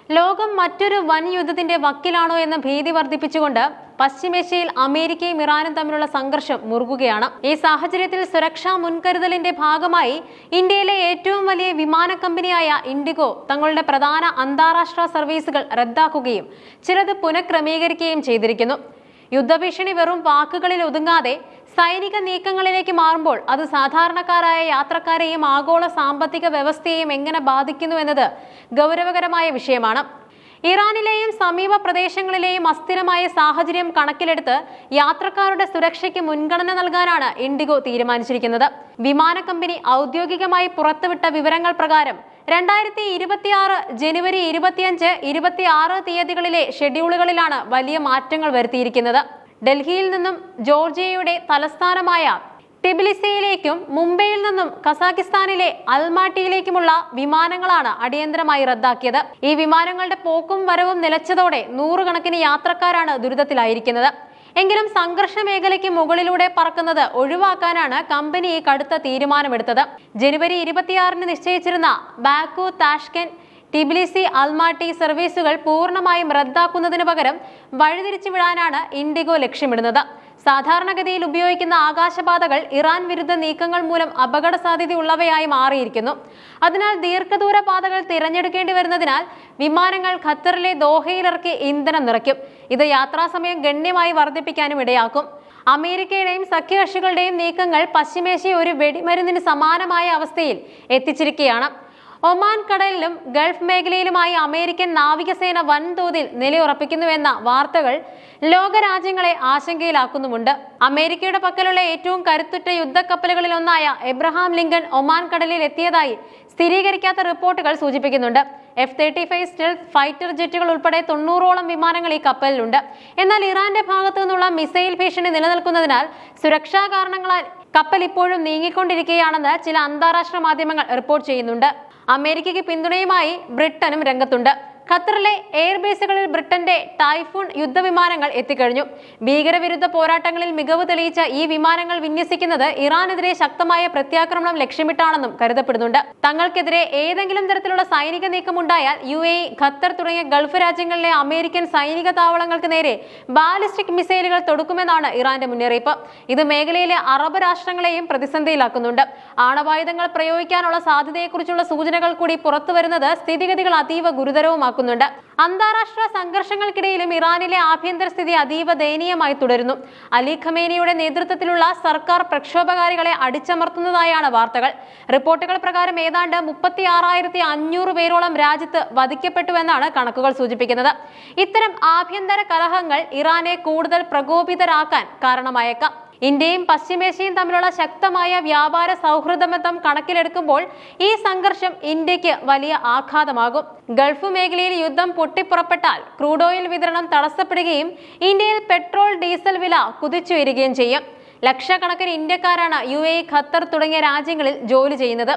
ലോകം മറ്റൊരു വൻ യുദ്ധത്തിന്റെ വക്കിലാണോ എന്ന ഭീതി വർദ്ധിപ്പിച്ചുകൊണ്ട് പശ്ചിമേഷ്യയിൽ അമേരിക്കയും ഇറാനും തമ്മിലുള്ള സംഘർഷം മുറുകുകയാണ്. ഈ സാഹചര്യത്തിൽ സുരക്ഷാ മുൻകരുതലിന്റെ ഭാഗമായി ഇന്ത്യയിലെ ഏറ്റവും വലിയ വിമാന കമ്പനിയായ ഇൻഡിഗോ തങ്ങളുടെ പ്രധാന അന്താരാഷ്ട്ര സർവീസുകൾ റദ്ദാക്കുകയും ചിലത് പുനഃക്രമീകരിക്കുകയും ചെയ്തിരിക്കുന്നു. യുദ്ധഭീഷണി വെറും വാക്കുകളിൽ ഒതുങ്ങാതെ സൈനിക നീക്കങ്ങളിലേക്ക് മാറുമ്പോൾ അത് സാധാരണക്കാരായ യാത്രക്കാരെയും ആഗോള സാമ്പത്തിക വ്യവസ്ഥയെയും എങ്ങനെ ബാധിക്കുന്നു എന്നത് ഗൗരവകരമായ വിഷയമാണ്. ഇറാനിലെയും സമീപ പ്രദേശങ്ങളിലെയും അസ്ഥിരമായ സാഹചര്യം കണക്കിലെടുത്ത് യാത്രക്കാരുടെ സുരക്ഷയ്ക്ക് മുൻഗണന നൽകാനാണ് ഇൻഡിഗോ തീരുമാനിച്ചിരിക്കുന്നത്. വിമാന കമ്പനി ഔദ്യോഗികമായി പുറത്തുവിട്ട വിവരങ്ങൾ പ്രകാരം 2026 ജനുവരി 25, 26 തീയതികളിലെ ഷെഡ്യൂളുകളിലാണ് വലിയ മാറ്റങ്ങൾ വരുത്തിയിരിക്കുന്നത്. ഡൽഹിയിൽ നിന്നും ജോർജിയയുടെ തലസ്ഥാനമായ ടിബിലിസിയിലേക്കും മുംബൈയിൽ നിന്നും കസാഖിസ്ഥാനിലെ അൽമാട്ടിയിലേക്കുമുള്ള വിമാനങ്ങളാണ് അടിയന്തരമായി റദ്ദാക്കിയത്. ഈ വിമാനങ്ങളുടെ പോക്കും വരവും നിലച്ചതോടെ നൂറുകണക്കിന് യാത്രക്കാരാണ് ദുരിതത്തിലായിരിക്കുന്നത്. എങ്കിലും സംഘർഷ മേഖലയ്ക്ക് മുകളിലൂടെ പറക്കുന്നത് ഒഴിവാക്കാനാണ് കമ്പനി ഈ കടുത്ത തീരുമാനമെടുത്തത്. ജനുവരി 26 നിശ്ചയിച്ചിരുന്ന ബാക്കു, താഷ്കെന്റ്, ടിബിലിസി, അൽമാട്ടി സർവീസുകൾ പൂർണ്ണമായും റദ്ദാക്കുന്നതിന് പകരം വഴിതിരിച്ചു വിടാനാണ് ഇൻഡിഗോ ലക്ഷ്യമിടുന്നത്. സാധാരണഗതിയിൽ ഉപയോഗിക്കുന്ന ആകാശപാതകൾ ഇറാൻ വിരുദ്ധ നീക്കങ്ങൾ മൂലം അപകട സാധ്യതയുള്ളവയായി മാറിയിരിക്കുന്നു. അതിനാൽ ദീർഘദൂര പാതകൾ തിരഞ്ഞെടുക്കേണ്ടി വരുന്നതിനാൽ വിമാനങ്ങൾ ഖത്തറിലെ ദോഹയിലിറക്കി ഇന്ധനം നിറയ്ക്കും. ഇത് യാത്രാസമയം ഗണ്യമായി വർദ്ധിപ്പിക്കാനും ഇടയാക്കും. അമേരിക്കയുടെയും സഖ്യകക്ഷികളുടെയും നീക്കങ്ങൾ പശ്ചിമേഷ്യയെ ഒരു വെടിമരുന്നിന് സമാനമായ അവസ്ഥയിൽ എത്തിച്ചിരിക്കുകയാണ്. ഒമാൻ കടലിലും ഗൾഫ് മേഖലയിലുമായി അമേരിക്കൻ നാവികസേന വൻതോതിൽ നിലയുറപ്പിക്കുന്നുവെന്ന വാർത്തകൾ ലോകരാജ്യങ്ങളെ ആശങ്കയിലാക്കുന്നുമുണ്ട്. അമേരിക്കയുടെ പക്കലുള്ള ഏറ്റവും കരുത്തുറ്റ യുദ്ധക്കപ്പലുകളിൽ ഒന്നായ എബ്രഹാം ലിങ്കൺ ഒമാൻ കടലിൽ എത്തിയതായി സ്ഥിരീകരിക്കാത്ത റിപ്പോർട്ടുകൾ സൂചിപ്പിക്കുന്നുണ്ട്. F-35 സ്റ്റെൽത്ത് ഫൈറ്റർ ജെറ്റുകൾ ഉൾപ്പെടെ 90ഓളം വിമാനങ്ങൾ ഈ കപ്പലിലുണ്ട്. എന്നാൽ ഇറാന്റെ ഭാഗത്തു നിന്നുള്ള മിസൈൽ ഭീഷണി നിലനിൽക്കുന്നതിനാൽ സുരക്ഷാ കാരണങ്ങളാൽ കപ്പൽ ഇപ്പോഴും നീങ്ങിക്കൊണ്ടിരിക്കുകയാണെന്ന് ചില അന്താരാഷ്ട്ര മാധ്യമങ്ങൾ റിപ്പോർട്ട് ചെയ്യുന്നുണ്ട്. അമേരിക്കയ്ക്ക് പിന്തുണയുമായി ബ്രിട്ടനും രംഗത്തുണ്ട്. ഖത്തറിലെ എയർബേസുകളിൽ ബ്രിട്ടന്റെ ടൈഫൂൺ യുദ്ധവിമാനങ്ങൾ എത്തിക്കഴിഞ്ഞു. ഭീകരവിരുദ്ധ പോരാട്ടങ്ങളിൽ മികവ് തെളിയിച്ച ഈ വിമാനങ്ങൾ വിന്യസിക്കുന്നത് ഇറാനെതിരെ ശക്തമായ പ്രത്യാക്രമണം ലക്ഷ്യമിട്ടാണെന്നും കരുതപ്പെടുന്നുണ്ട്. തങ്ങൾക്കെതിരെ ഏതെങ്കിലും തരത്തിലുള്ള സൈനിക നീക്കമുണ്ടായാൽ UAE, ഖത്തർ തുടങ്ങിയ ഗൾഫ് രാജ്യങ്ങളിലെ അമേരിക്കൻ സൈനിക താവളങ്ങൾക്ക് നേരെ ബാലിസ്റ്റിക് മിസൈലുകൾ തൊടുക്കുമെന്നാണ് ഇറാന്റെ മുന്നറിയിപ്പ്. ഇത് മേഖലയിലെ അറബ് രാഷ്ട്രങ്ങളെയും പ്രതിസന്ധിയിലാക്കുന്നുണ്ട്. ആണവായുധങ്ങൾ പ്രയോഗിക്കാനുള്ള സാധ്യതയെക്കുറിച്ചുള്ള സൂചനകൾ കൂടി പുറത്തുവരുന്നത് സ്ഥിതിഗതികൾ അതീവ ഗുരുതരവുമാക്കും. അന്താരാഷ്ട്ര സംഘർഷങ്ങൾക്കിടയിലും ഇറാനിലെ ആഭ്യന്തര സ്ഥിതി അതീവ ദയനീയമായി തുടരുന്നു. അലി ഖമേനിയുടെ നേതൃത്വത്തിലുള്ള സർക്കാർ പ്രക്ഷോഭകാരികളെ അടിച്ചമർത്തുന്നതായാണ് വാർത്തകൾ. റിപ്പോർട്ടുകൾ പ്രകാരം ഏതാണ്ട് 36,500 പേരോളം രാജ്യത്ത് വധിക്കപ്പെട്ടുവെന്നാണ് കണക്കുകൾ സൂചിപ്പിക്കുന്നത്. ഇത്തരം ആഭ്യന്തര കലഹങ്ങൾ ഇറാനെ കൂടുതൽ പ്രകോപിതരാക്കാൻ കാരണമായേക്കാം. ഇന്ത്യയും പശ്ചിമേഷ്യയും തമ്മിലുള്ള ശക്തമായ വ്യാപാര സൗഹൃദ ബന്ധം കണക്കിലെടുക്കുമ്പോൾ ഈ സംഘർഷം ഇന്ത്യക്ക് വലിയ ആഘാതമാകും. ഗൾഫ് മേഖലയിൽ യുദ്ധം പൊട്ടിപ്പുറപ്പെട്ടാൽ ക്രൂഡ് ഓയിൽ വിതരണം തടസ്സപ്പെടുകയും ഇന്ത്യയിൽ പെട്രോൾ, ഡീസൽ വില കുതിച്ചുയരുകയും ചെയ്യും. ലക്ഷക്കണക്കിന് ഇന്ത്യക്കാരാണ് UAE, ഖത്തർ തുടങ്ങിയ രാജ്യങ്ങളിൽ ജോലി ചെയ്യുന്നത്.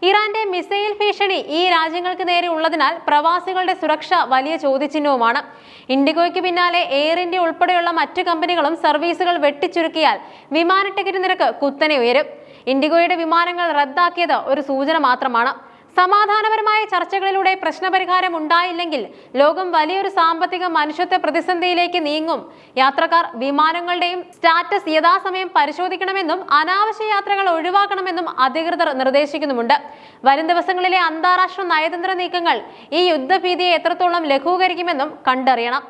ഇറാന്റെ മിസൈൽ ഭീഷണി ഈ രാജ്യങ്ങൾക്ക് നേരെ ഉള്ളതിനാൽ പ്രവാസികളുടെ സുരക്ഷ വലിയ ചോദ്യചിഹ്നവുമാണ്. ഇൻഡിഗോയ്ക്ക് പിന്നാലെ എയർ ഇന്ത്യ ഉൾപ്പെടെയുള്ള മറ്റു കമ്പനികളും സർവീസുകൾ വെട്ടിച്ചുരുക്കിയാൽ വിമാന ടിക്കറ്റ് നിരക്ക് കുത്തനെ ഉയരും. ഇൻഡിഗോയുടെ വിമാനങ്ങൾ റദ്ദാക്കിയത് ഒരു സൂചന മാത്രമാണ്. സമാധാനപരമായ ചർച്ചകളിലൂടെ പ്രശ്നപരിഹാരം ഉണ്ടായില്ലെങ്കിൽ ലോകം വലിയൊരു സാമ്പത്തിക മനുഷ്യത്വ പ്രതിസന്ധിയിലേക്ക് നീങ്ങും. യാത്രക്കാർ വിമാനങ്ങളുടെയും സ്റ്റാറ്റസ് യഥാസമയം പരിശോധിക്കണമെന്നും അനാവശ്യ യാത്രകൾ ഒഴിവാക്കണമെന്നും അധികൃതർ നിർദ്ദേശിക്കുന്നുമുണ്ട്. വരും ദിവസങ്ങളിലെ അന്താരാഷ്ട്ര നയതന്ത്ര നീക്കങ്ങൾ ഈ യുദ്ധഭീതിയെ എത്രത്തോളം ലഘൂകരിക്കുമെന്നും കണ്ടറിയണം.